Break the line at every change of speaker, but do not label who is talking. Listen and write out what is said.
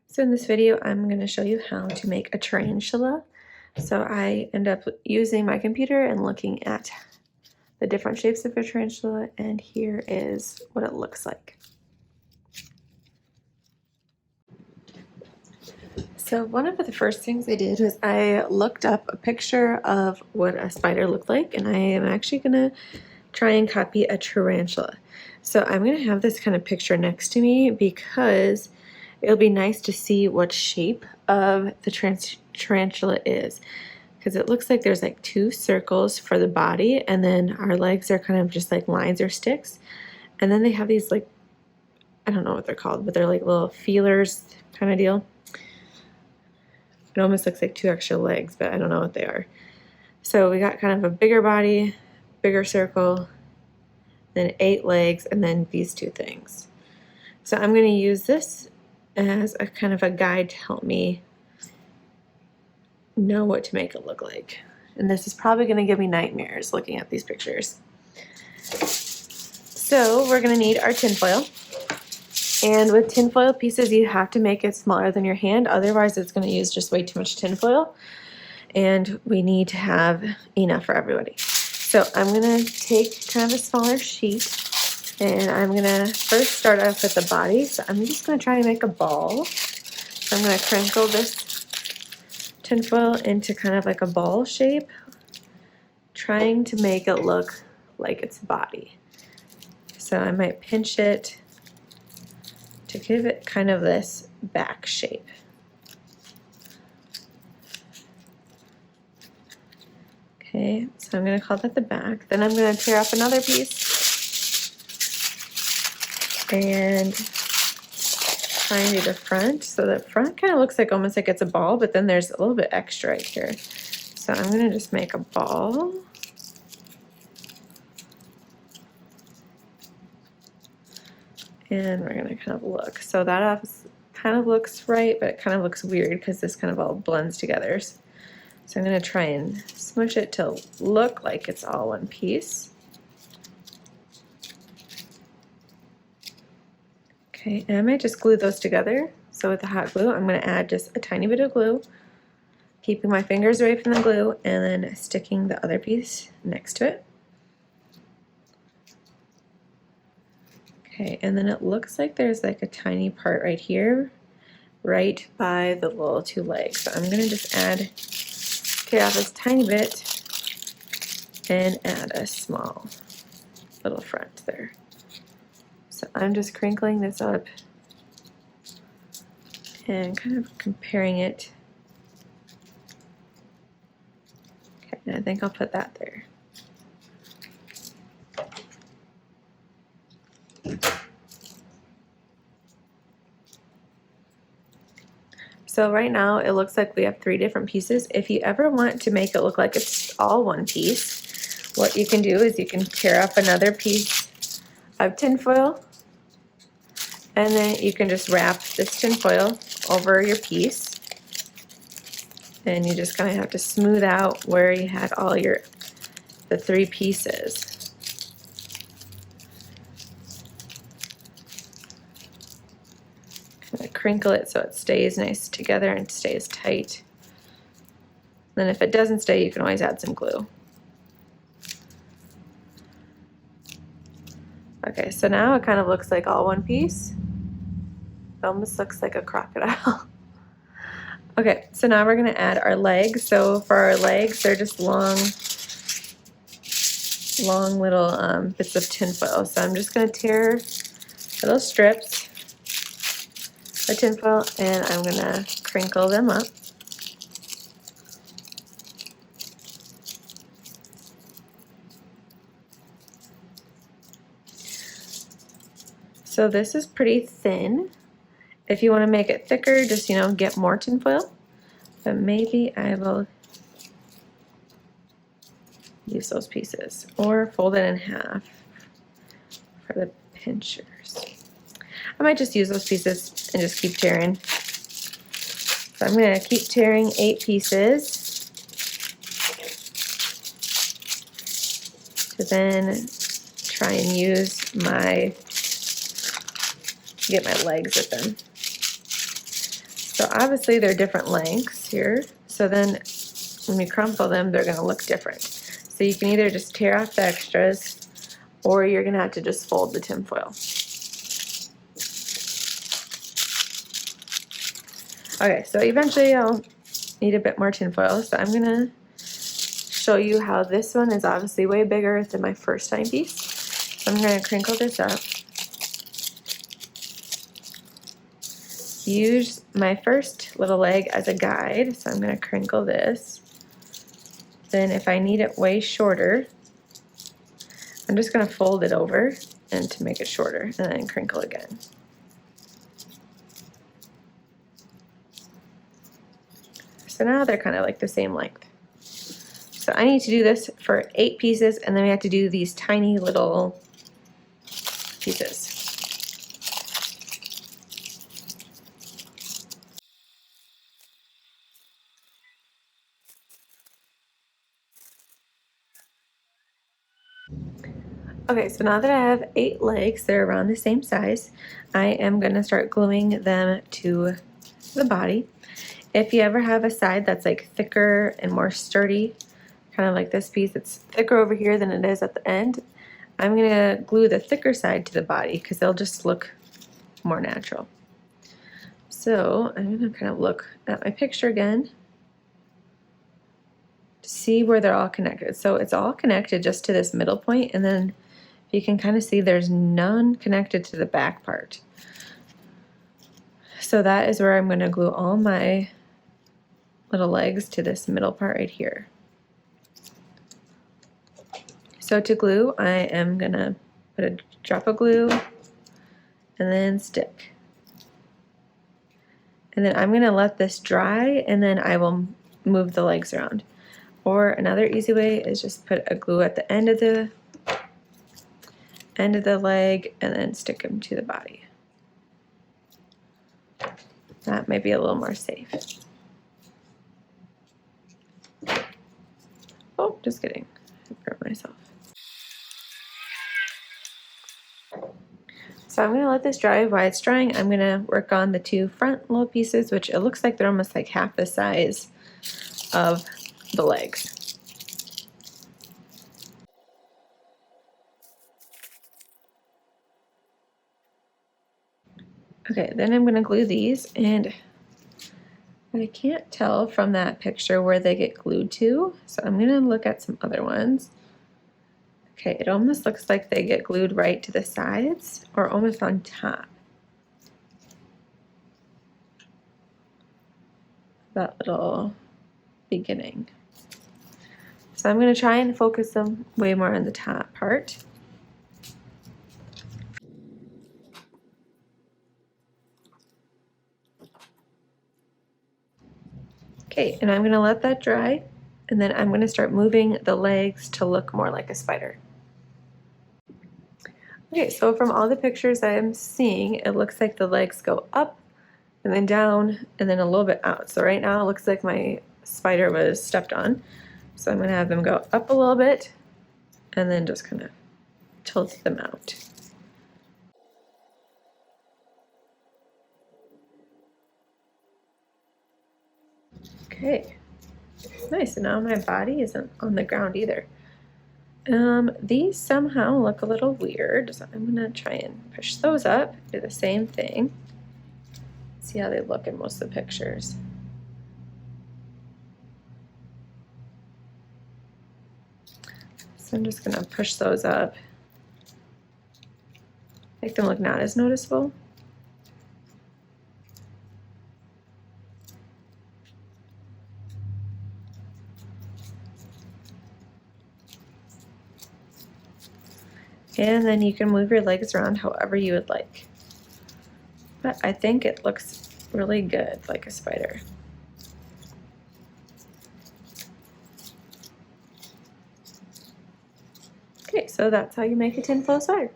So in this video, I'm going to show you how to make a tarantula. So I end up using my computer and looking at the different shapes of a tarantula, and here is what it looks like. So one of the first things I did was I looked up a picture of what a spider looked like, and I am actually going to try and copy a tarantula. So I'm going to have this kind of picture next to me because it'll be nice to see what shape of the tarantula is, because it looks like there's like two circles for the body, and then our legs are kind of just like lines or sticks, and then they have these, like, I don't know what they're called, but they're like little feelers kind of deal. It almost looks like two extra legs, but I don't know what they are. So we got kind of a bigger body, bigger circle, then 8 legs, and then these two things. So I'm going to use this as a kind of a guide to help me know what to make it look like. And this is probably going to give me nightmares looking at these pictures. So we're going to need our tinfoil. And with tinfoil pieces, you have to make it smaller than your hand, otherwise it's going to use just way too much tinfoil. And we need to have enough for everybody. So I'm going to take kind of a smaller sheet, and I'm going to first start off with the body. So I'm just going to try and make a ball. So I'm going to crinkle this tinfoil into kind of like a ball shape, trying to make it look like its body. So I might pinch it to give it kind of this back shape. Okay, so I'm going to call that the back. Then I'm going to tear off another piece and try and do the front. So the front kind of looks like almost like it's a ball, but then there's a little bit extra right here. So I'm going to just make a ball. And we're going to kind of look. So that kind of looks right, but it kind of looks weird because this kind of all blends together. So I'm going to try and smush it to look like it's all one piece. Okay, and I might just glue those together. So with the hot glue, I'm going to add just a tiny bit of glue, keeping my fingers away from the glue, and then sticking the other piece next to it. Okay, and then it looks like there's like a tiny part right here, right by the little two legs. So I'm going to just tear off this tiny bit and add a small little front there. So I'm just crinkling this up and kind of comparing it. Okay, and I think I'll put that there. So right now it looks like we have 3 different pieces. If you ever want to make it look like it's all one piece, what you can do is you can tear up another piece of tinfoil, and then you can just wrap this tinfoil over your piece, and you just kind of have to smooth out where you had all the 3 pieces. Kind of crinkle it so it stays nice together and stays tight. Then if it doesn't stay, you can always add some glue. Okay, so now it kind of looks like all one piece. It almost looks like a crocodile. Okay, so now we're going to add our legs. So for our legs, they're just long little bits of tinfoil. So I'm just going to tear little strips of tinfoil, and I'm going to crinkle them up. So this is pretty thin. If you want to make it thicker, just, get more tinfoil. But maybe I will use those pieces or fold it in half for the pinchers. I might just use those pieces and just keep tearing. So I'm going to keep tearing 8 pieces to then try and get my legs with them. So obviously they're different lengths here. So then when we crumple them, they're gonna look different. So you can either just tear off the extras or you're gonna have to just fold the tinfoil. Okay, so eventually I'll need a bit more tinfoil, so I'm gonna show you how this one is obviously way bigger than my first time piece. So I'm gonna crinkle this up. Use my first little leg as a guide, so I'm gonna crinkle this. Then if I need it way shorter, I'm just gonna fold it over and to make it shorter, and then crinkle again. So now they're kind of like the same length. So I need to do this for 8 pieces, and then we have to do these tiny little pieces. Okay, so now that I have 8 legs, they're around the same size, I am gonna start gluing them to the body. If you ever have a side that's like thicker and more sturdy, kind of like this piece, it's thicker over here than it is at the end, I'm gonna glue the thicker side to the body because they'll just look more natural. So I'm gonna kind of look at my picture again to see where they're all connected. So it's all connected just to this middle point, and then you can kind of see there's none connected to the back part. So that is where I'm going to glue all my little legs to this middle part right here. So to glue, I am going to put a drop of glue and then stick. And then I'm going to let this dry, and then I will move the legs around. Or another easy way is just put a glue at the end of the leg and then stick them to the body. That might be a little more safe. Oh, just kidding. I hurt myself. So I'm going to let this dry. While it's drying, I'm going to work on the 2 front little pieces, which it looks like they're almost like half the size of the legs. Okay, then I'm going to glue these, and I can't tell from that picture where they get glued to, so I'm going to look at some other ones. Okay, it almost looks like they get glued right to the sides or almost on top. That little beginning. So I'm going to try and focus them way more on the top part. Okay, and I'm going to let that dry, and then I'm going to start moving the legs to look more like a spider. Okay, so from all the pictures I'm seeing, it looks like the legs go up and then down and then a little bit out. So right now it looks like my spider was stepped on. So I'm going to have them go up a little bit and then just kind of tilt them out. Okay, nice. And now my body isn't on the ground either. These somehow look a little weird, so I'm gonna try and push those up, do the same thing. See how they look in most of the pictures. So I'm just gonna push those up, make them look not as noticeable. And then you can move your legs around however you would like. But I think it looks really good, like a spider. Okay, so that's how you make a tinfoil spider.